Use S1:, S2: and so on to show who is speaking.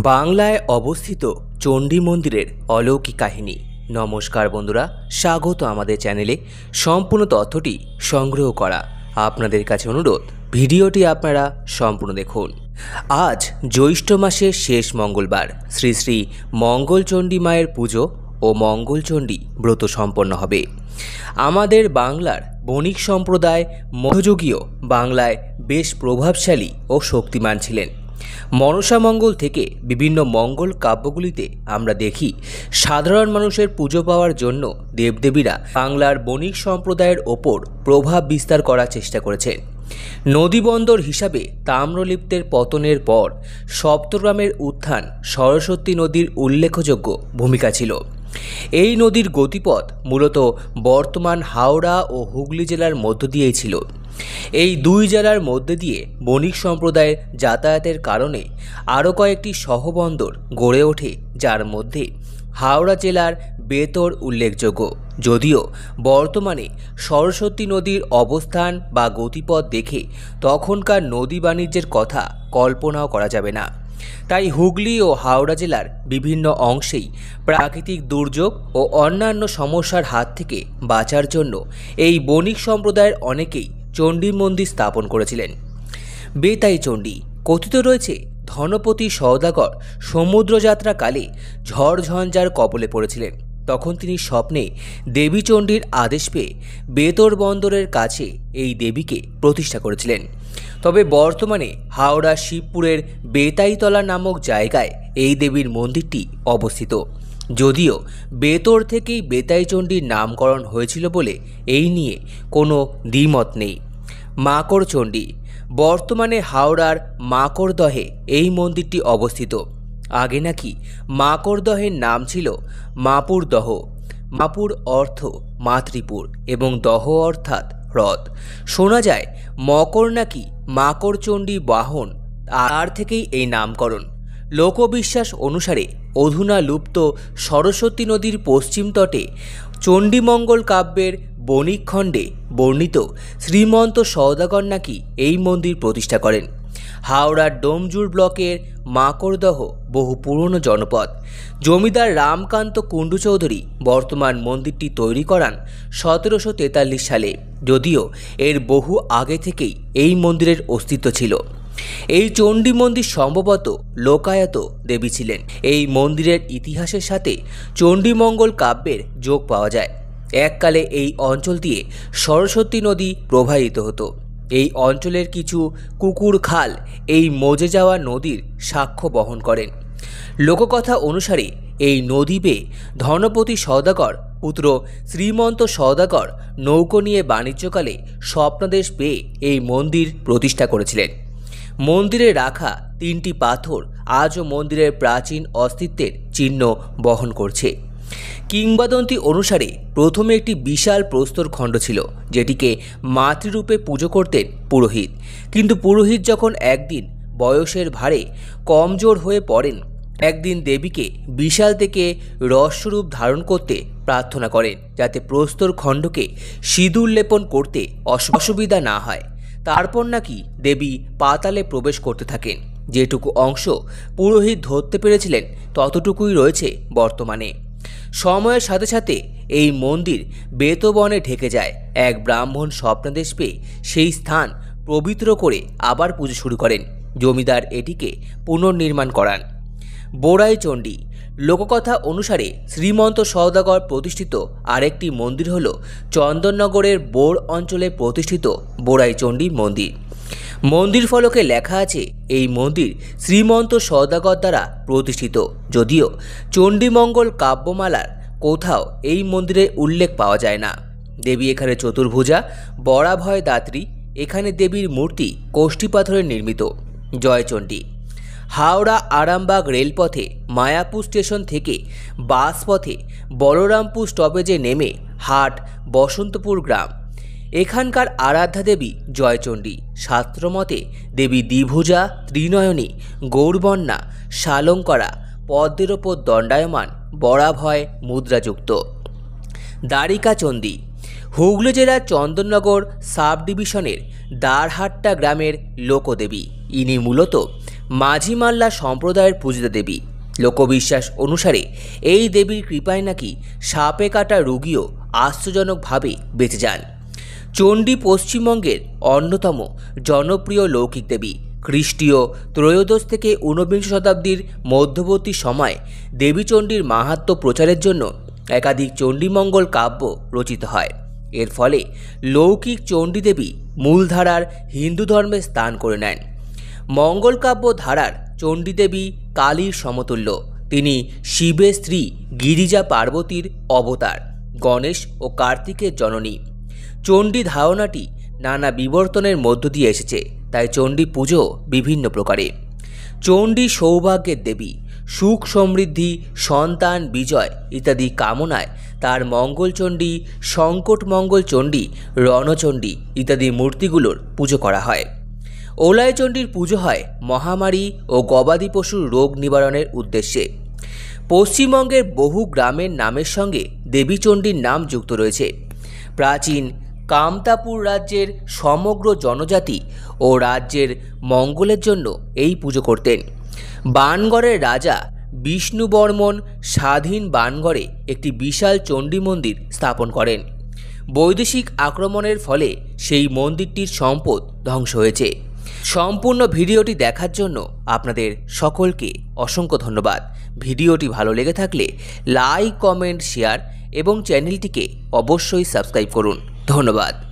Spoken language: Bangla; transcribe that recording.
S1: বাংলায় অবস্থিত চণ্ডী মন্দিরের অলৌকিক কাহিনী। নমস্কার বন্ধুরা, স্বাগত আমাদের চ্যানেলে। সম্পূর্ণ তথ্যটি সংগ্রহ করা আপনাদের কাছে অনুরোধ, ভিডিওটি আপনারা সম্পূর্ণ দেখুন। আজ জ্যৈষ্ঠ মাসের শেষ মঙ্গলবার শ্রী শ্রী মঙ্গলচণ্ডী মায়ের পুজো ও মঙ্গলচণ্ডী ব্রত সম্পন্ন হবে। আমাদের বাংলার বণিক সম্প্রদায় মধ্যযুগীয় বাংলায় বেশ প্রভাবশালী ও শক্তিমান ছিলেন। মনসামঙ্গল থেকে বিভিন্ন মঙ্গল কাব্যগুলিতে আমরা দেখি সাধারণ মানুষের পুজো পাওয়ার জন্য দেবদেবীরা বাংলার বণিক সম্প্রদায়ের ওপর প্রভাব বিস্তার করার চেষ্টা করেছেন। নদীবন্দর হিসাবে তাম্রলিপ্তের পতনের পর সপ্তগ্রামের উত্থান সরস্বতী নদীর উল্লেখযোগ্য ভূমিকা ছিল। এই নদীর গতিপথ মূলত বর্তমান হাওড়া ও হুগলি জেলার মধ্য দিয়েই ছিল। এই দুই জেলার মধ্যে দিয়ে বণিক সম্প্রদায়ের যাতায়াতের কারণে আরও কয়েকটি সহবন্দর গড়ে ওঠে, যার মধ্যে হাওড়া জেলার বেতর উল্লেখযোগ্য। যদিও বর্তমানে সরস্বতী নদীর অবস্থান বা গতিপথ দেখে তখনকার নদী বাণিজ্যের কথা কল্পনাও করা যাবে না। তাই হুগলি ও হাওড়া জেলার বিভিন্ন অংশেই প্রাকৃতিক দুর্যোগ ও অন্যান্য সমস্যার হাত থেকে বাঁচার জন্য এই বণিক সম্প্রদায়ের অনেকেই চণ্ডী মন্দির স্থাপন করেছিলেন। বেতাই চণ্ডী কথিত রয়েছে ধনপতি সওদাগর সমুদ্রযাত্রাকালে ঝড় ঝঞ্ঝার কবলে পড়েছিলেন। তখন তিনি স্বপ্নে দেবী চণ্ডীর আদেশ পেয়ে বেতর বন্দরের কাছে এই দেবীকে প্রতিষ্ঠা করেছিলেন। তবে বর্তমানে হাওড়া শিবপুরের বেতাইতলা নামক জায়গায় এই দেবীর মন্দিরটি অবস্থিত। যদিও বেতর থেকেই বেতাই চণ্ডীর নামকরণ হয়েছিল বলে এই নিয়ে কোনো দ্বিমত নেই। মাকড় চণ্ডী বর্তমানে হাওড়ার মাকড়দহে এই মন্দিরটি অবস্থিত। আগে নাকি মাকড়দহের নাম ছিল মাপুরদহ। মাপুর অর্থ মাতৃপুর এবং দহ অর্থাৎ হ্রদ। শোনা যায় মকর নাকি মাকড়চণ্ডী বাহন, আর থেকেই এই নামকরণ। লোকবিশ্বাস অনুসারে অধুনা লুপ্ত সরস্বতী নদীর পশ্চিম তটে চণ্ডীমঙ্গল কাব্যের বণিক খণ্ডে বর্ণিত শ্রীমন্ত সওদাগর নাকি এই মন্দির প্রতিষ্ঠা করেন। হাওড়ার ডোমজুর ব্লকের মাকড়দহ বহু পুরনো জনপদ। জমিদার রামকান্ত কুণ্ডু চৌধুরী বর্তমান মন্দিরটি তৈরি করান 1743 সালে। যদিও এর বহু আগে থেকেই এই মন্দিরের অস্তিত্ব ছিল। এই চণ্ডী মন্দির সম্ভবত লোকায়ত দেবী ছিলেন। এই মন্দিরের ইতিহাসের সাথে চণ্ডীমঙ্গল কাব্যের যোগ পাওয়া যায়। এককালে এই অঞ্চল দিয়ে সরস্বতী নদী প্রবাহিত হতো। এই অঞ্চলের কিছু কুকুর খাল এই মজে যাওয়া নদীর সাক্ষ্য বহন করেন। লোককথা অনুসারে এই নদী বেয়ে ধনপতি সওদাগর পুত্র শ্রীমন্ত সওদাগর নৌকো নিয়ে বাণিজ্যকালে স্বপ্নাদেশ পেয়ে এই মন্দির প্রতিষ্ঠা করেছিলেন। মন্দিরে রাখা 3টি পাথর আজও মন্দিরের প্রাচীন অস্তিত্বের চিহ্ন বহন করছে। কিংবদন্তি অনুসারে প্রথমে একটি বিশাল প্রস্তর খণ্ড ছিল, যেটিকে মাতৃরূপে পুজো করতেন পুরোহিত। কিন্তু পুরোহিত যখন একদিন বয়সের ভারে কমজোর হয়ে পড়েন, একদিন দেবীকে বিশাল থেকে রসস্বরূপ ধারণ করতে প্রার্থনা করেন, যাতে প্রস্তর খণ্ডকে সিঁদুর লেপন করতে অসুবিধা না হয়। তারপর নাকি দেবী পাতালে প্রবেশ করতে থাকেন। যেটুকু অংশ পুরোহিত ধরতে পেরেছিলেন ততটুকুই রয়েছে বর্তমানে। সময়ের সাথে সাথে এই মন্দির বেতবনে ঢেকে যায়। এক ব্রাহ্মণ স্বপ্নাদেশ পেয়ে সেই স্থান পবিত্র করে আবার পুজো শুরু করেন। জমিদার এটিকে পুনর্নির্মাণ করান। বোড়াই চণ্ডী লোককথা অনুসারে শ্রীমন্ত সওদাগর প্রতিষ্ঠিত আরেকটি মন্দির হল চন্দননগরের বোড় অঞ্চলে প্রতিষ্ঠিত বোড়াই চণ্ডী মন্দির। মন্দির ফলকে লেখা আছে এই মন্দির শ্রীমন্ত সওদাগর দ্বারা প্রতিষ্ঠিত। যদিও চণ্ডীমঙ্গল কাব্যমালার কোথাও এই মন্দিরের উল্লেখ পাওয়া যায় না। দেবী এখানে চতুর্ভুজা, বরাভয় দাত্রী। এখানে দেবীর মূর্তি কোষ্ঠী পাথরের নির্মিত। জয়চণ্ডী হাওড়া আরামবাগ রেলপথে মায়াপুর স্টেশন থেকে বাস পথে বলরামপুর স্টপেজে নেমে হাট বসন্তপুর গ্রাম। এখানকার আরাধ্যা দেবী জয়চণ্ডী। শাস্ত্রমতে দেবী দ্বিভুজা, ত্রিনয়নী, গৌরবর্ণা, শালঙ্করা, পদ্মের ওপর দণ্ডায়মান, বরাভয় মুদ্রাযুক্ত। দ্বারিকা চণ্ডী হুগলি জেলার চন্দননগর সাব ডিভিশনের দ্বারহাট্টা গ্রামের লোকদেবী। ইনি মূলত মাঝি মাল্লা সম্প্রদায়ের পূজিতা দেবী। লোকবিশ্বাস অনুসারে এই দেবীর কৃপায় নাকি সাপে কাটা রোগীও আশ্চর্যজনকভাবে বেঁচে যান। চণ্ডী পশ্চিমবঙ্গের অন্যতম জনপ্রিয় লৌকিক দেবী। খ্রিস্টীয় ত্রয়োদশ থেকে ঊনবিংশ শতাব্দীর মধ্যবর্তী সময়ে দেবী চণ্ডীর মাহাত্ম্য প্রচারের জন্য একাধিক চণ্ডীমঙ্গল কাব্য রচিত হয়। এর ফলে লৌকিক চণ্ডী দেবী মূলধারার হিন্দু ধর্মে স্থান করে নেন। মঙ্গল কাব্য ধারার চণ্ডী দেবী কালীর সমতুল্য। তিনি শিবের স্ত্রী গিরিজা পার্বতীর অবতার, গণেশ ও কার্তিকের জননী। চণ্ডী ধারণাটি নানা বিবর্তনের মধ্য দিয়ে এসেছে, তাই চণ্ডী পুজো বিভিন্ন প্রকারে। চণ্ডী সৌভাগ্যের দেবী। সুখ সমৃদ্ধি, সন্তান বিজয় ইত্যাদি কামনায় তার মঙ্গলচণ্ডী, সংকটমঙ্গল চণ্ডী, রণচণ্ডী ইত্যাদি মূর্তিগুলোর পুজো করা হয়। ওলায় চণ্ডীর পুজো হয় মহামারী ও গবাদি পশুর রোগ নিবারণের উদ্দেশ্যে। পশ্চিমবঙ্গের বহু গ্রামের নামের সঙ্গে দেবী চণ্ডীর নাম যুক্ত রয়েছে। প্রাচীন কামতাপুর রাজ্যের সমগ্র জনজাতি ও রাজ্যের মঙ্গলের জন্য এই পুজো করতেন। বাণগড়ের রাজা বিষ্ণুবর্মন স্বাধীন বাণগড়ে একটি বিশাল চণ্ডী মন্দির স্থাপন করেন। বৈদেশিক আক্রমণের ফলে সেই মন্দিরটির সম্পদ ধ্বংস হয়েছে। সম্পূর্ণ ভিডিওটি দেখার জন্য আপনাদের সকলকে অসংখ্য ধন্যবাদ। ভিডিওটি ভালো লেগে থাকলে লাইক, কমেন্ট, শেয়ার এবং চ্যানেলটিকে অবশ্যই সাবস্ক্রাইব করুন। ধন্যবাদ।